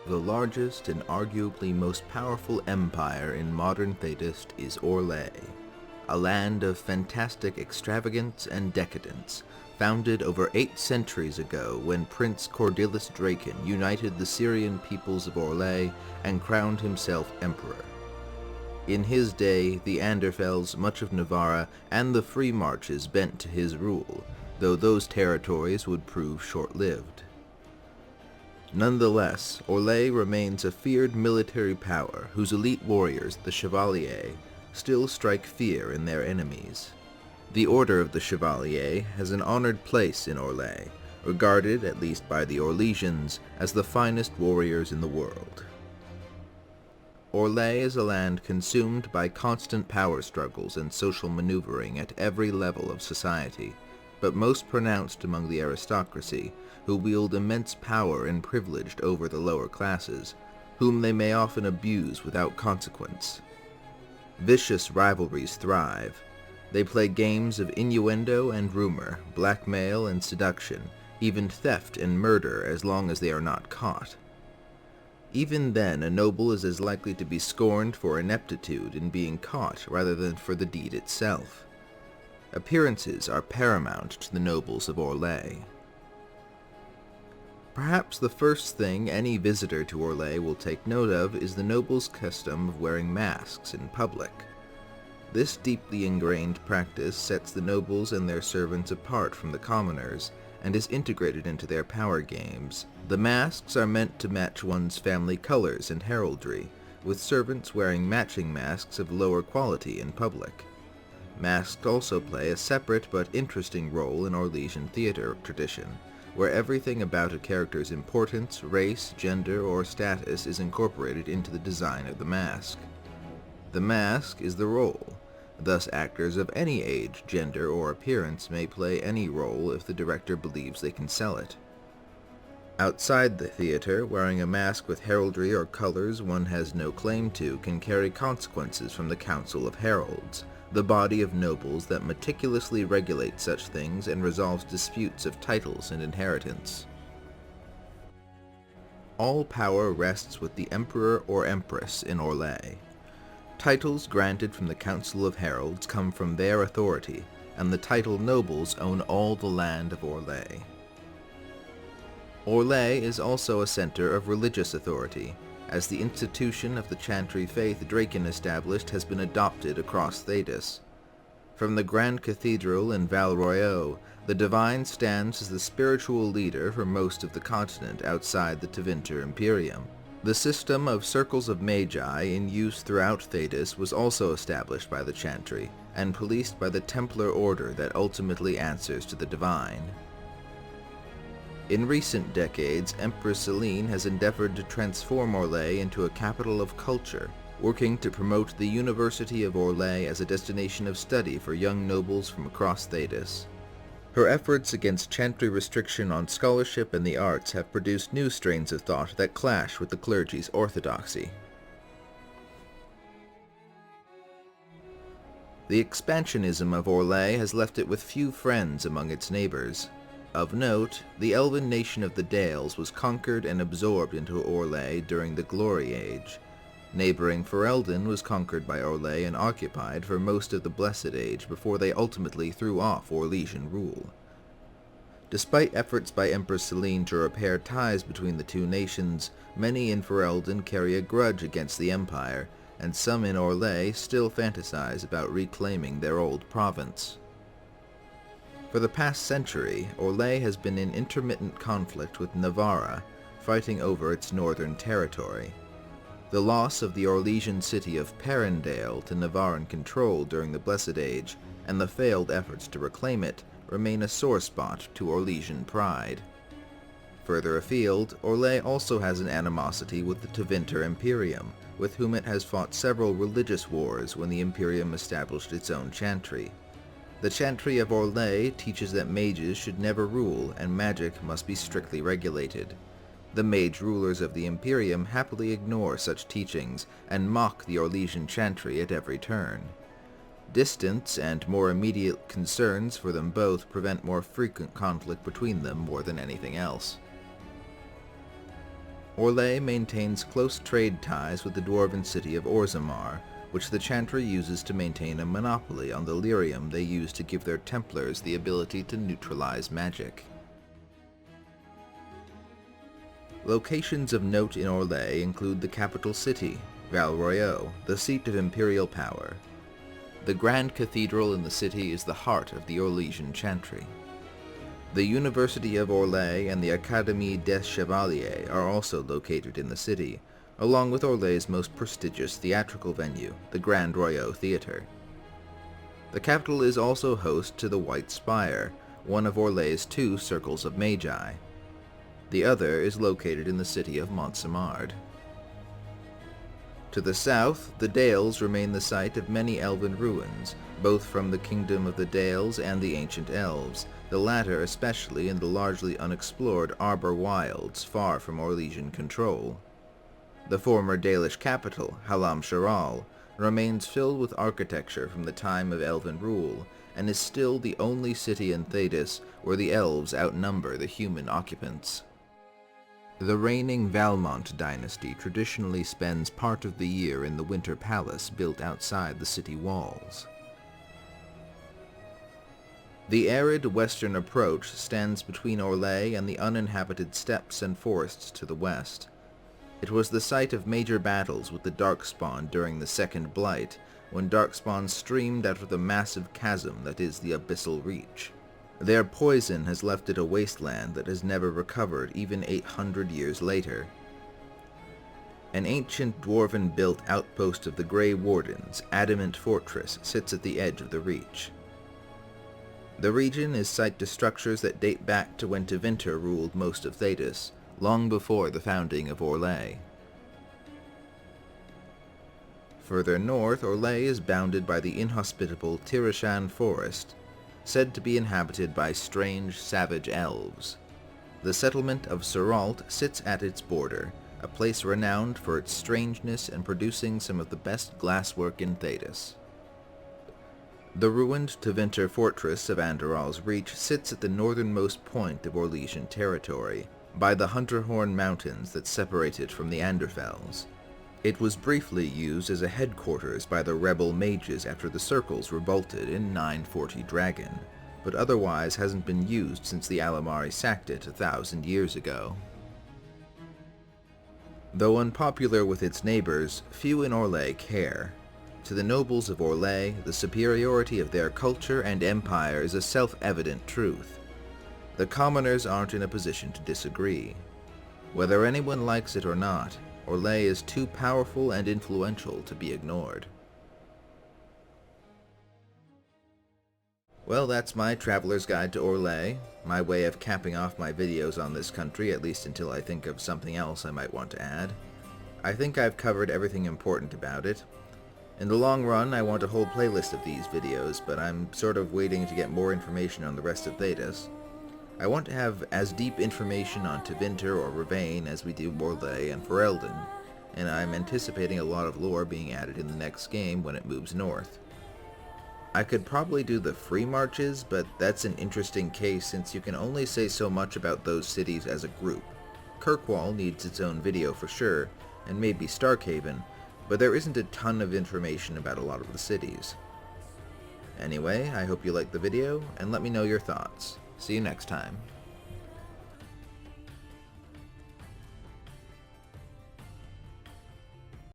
The largest and arguably most powerful empire in modern Thedas is Orlais, a land of fantastic extravagance and decadence, founded over 8 centuries ago when Prince Cordelis Draken united the Syrian peoples of Orlais and crowned himself emperor. In his day, the Anderfels, much of Navarra, and the Free Marches bent to his rule, though those territories would prove short-lived. Nonetheless, Orlais remains a feared military power whose elite warriors, the Chevalier, still strike fear in their enemies. The Order of the Chevalier has an honored place in Orlais, regarded, at least by the Orlesians, as the finest warriors in the world. Orlais is a land consumed by constant power struggles and social maneuvering at every level of society, but most pronounced among the aristocracy, who wield immense power and privilege over the lower classes, whom they may often abuse without consequence. Vicious rivalries thrive. They play games of innuendo and rumor, blackmail and seduction, even theft and murder as long as they are not caught. Even then, a noble is as likely to be scorned for ineptitude in being caught rather than for the deed itself. Appearances are paramount to the nobles of Orlais. Perhaps the first thing any visitor to Orlais will take note of is the nobles' custom of wearing masks in public. This deeply ingrained practice sets the nobles and their servants apart from the commoners, and is integrated into their power games. The masks are meant to match one's family colors and heraldry, with servants wearing matching masks of lower quality in public. Masks also play a separate but interesting role in Orlesian theater tradition, where everything about a character's importance, race, gender, or status is incorporated into the design of the mask. The mask is the role. Thus, actors of any age, gender, or appearance may play any role if the director believes they can sell it. Outside the theater, wearing a mask with heraldry or colors one has no claim to can carry consequences from the Council of Heralds, the body of nobles that meticulously regulates such things and resolves disputes of titles and inheritance. All power rests with the emperor or empress in Orlais. Titles granted from the Council of Heralds come from their authority, and the titled nobles own all the land of Orlais. Orlais is also a center of religious authority, as the institution of the chantry faith Draken established has been adopted across Thedas. From the Grand Cathedral in Val Royeaux, the Divine stands as the spiritual leader for most of the continent outside the Tevinter Imperium. The system of circles of magi in use throughout Thedas was also established by the chantry, and policed by the Templar order that ultimately answers to the Divine. In recent decades, Empress Celine has endeavored to transform Orlais into a capital of culture, working to promote the University of Orlais as a destination of study for young nobles from across Thedas. Her efforts against chantry restriction on scholarship and the arts have produced new strains of thought that clash with the clergy's orthodoxy. The expansionism of Orlais has left it with few friends among its neighbors. Of note, the elven nation of the Dales was conquered and absorbed into Orlais during the Glory Age. Neighboring Ferelden was conquered by Orlais and occupied for most of the Blessed Age before they ultimately threw off Orlesian rule. Despite efforts by Empress Celine to repair ties between the two nations, many in Ferelden carry a grudge against the Empire, and some in Orlais still fantasize about reclaiming their old province. For the past century, Orlais has been in intermittent conflict with Navarra, fighting over its northern territory. The loss of the Orlesian city of Perendale to Navarran control during the Blessed Age, and the failed efforts to reclaim it, remain a sore spot to Orlesian pride. Further afield, Orlais also has an animosity with the Tevinter Imperium, with whom it has fought several religious wars when the Imperium established its own chantry. The chantry of Orlais teaches that mages should never rule and magic must be strictly regulated. The mage rulers of the Imperium happily ignore such teachings and mock the Orlesian chantry at every turn. Distance and more immediate concerns for them both prevent more frequent conflict between them more than anything else. Orlais maintains close trade ties with the dwarven city of Orzammar, which the Chantry uses to maintain a monopoly on the lyrium they use to give their Templars the ability to neutralize magic. Locations of note in Orlais include the capital city, Val Royeaux, the seat of imperial power. The Grand Cathedral in the city is the heart of the Orlesian Chantry. The University of Orlais and the Académie des Chevaliers are also located in the city, along with Orlais' most prestigious theatrical venue, the Grand Royeaux Theatre. The capital is also host to the White Spire, one of Orlais' 2 circles of magi. The other is located in the city of Montsamard. To the south, the Dales remain the site of many elven ruins, both from the Kingdom of the Dales and the Ancient Elves, the latter especially in the largely unexplored Arbor Wilds far from Orlesian control. The former Dalish capital, Halam Sharal, remains filled with architecture from the time of elven rule, and is still the only city in Thedas where the elves outnumber the human occupants. The reigning Valmont dynasty traditionally spends part of the year in the Winter Palace built outside the city walls. The arid western approach stands between Orlais and the uninhabited steppes and forests to the west. It was the site of major battles with the Darkspawn during the Second Blight, when Darkspawn streamed out of the massive chasm that is the Abyssal Reach. Their poison has left it a wasteland that has never recovered even 800 years later. An ancient dwarven-built outpost of the Grey Wardens, Adamant Fortress, sits at the edge of the Reach. The region is site to structures that date back to when Tevinter ruled most of Thedas, long before the founding of Orlais. Further north, Orlais is bounded by the inhospitable Tirishan Forest, said to be inhabited by strange, savage elves. The settlement of Seralt sits at its border, a place renowned for its strangeness and producing some of the best glasswork in Thedas. The ruined Tevinter fortress of Andoral's Reach sits at the northernmost point of Orlesian territory, by the Hunterhorn Mountains that separate it from the Anderfells. It was briefly used as a headquarters by the rebel mages after the Circles revolted in 940 Dragon, but otherwise hasn't been used since the Alamari sacked it 1,000 years ago. Though unpopular with its neighbors, few in Orlais care. To the nobles of Orlais, the superiority of their culture and empire is a self-evident truth. The commoners aren't in a position to disagree. Whether anyone likes it or not, Orlais is too powerful and influential to be ignored. Well, that's my traveler's guide to Orlais, my way of capping off my videos on this country, at least until I think of something else I might want to add. I think I've covered everything important about it. In the long run, I want a whole playlist of these videos, but I'm sort of waiting to get more information on the rest of Thedas. I want to have as deep information on Tevinter or Ravain as we do Orlais and Ferelden, and I'm anticipating a lot of lore being added in the next game when it moves north. I could probably do the free marches, but that's an interesting case since you can only say so much about those cities as a group. Kirkwall needs its own video for sure, and maybe Starkhaven, but there isn't a ton of information about a lot of the cities. Anyway, I hope you liked the video, and let me know your thoughts. See you next time.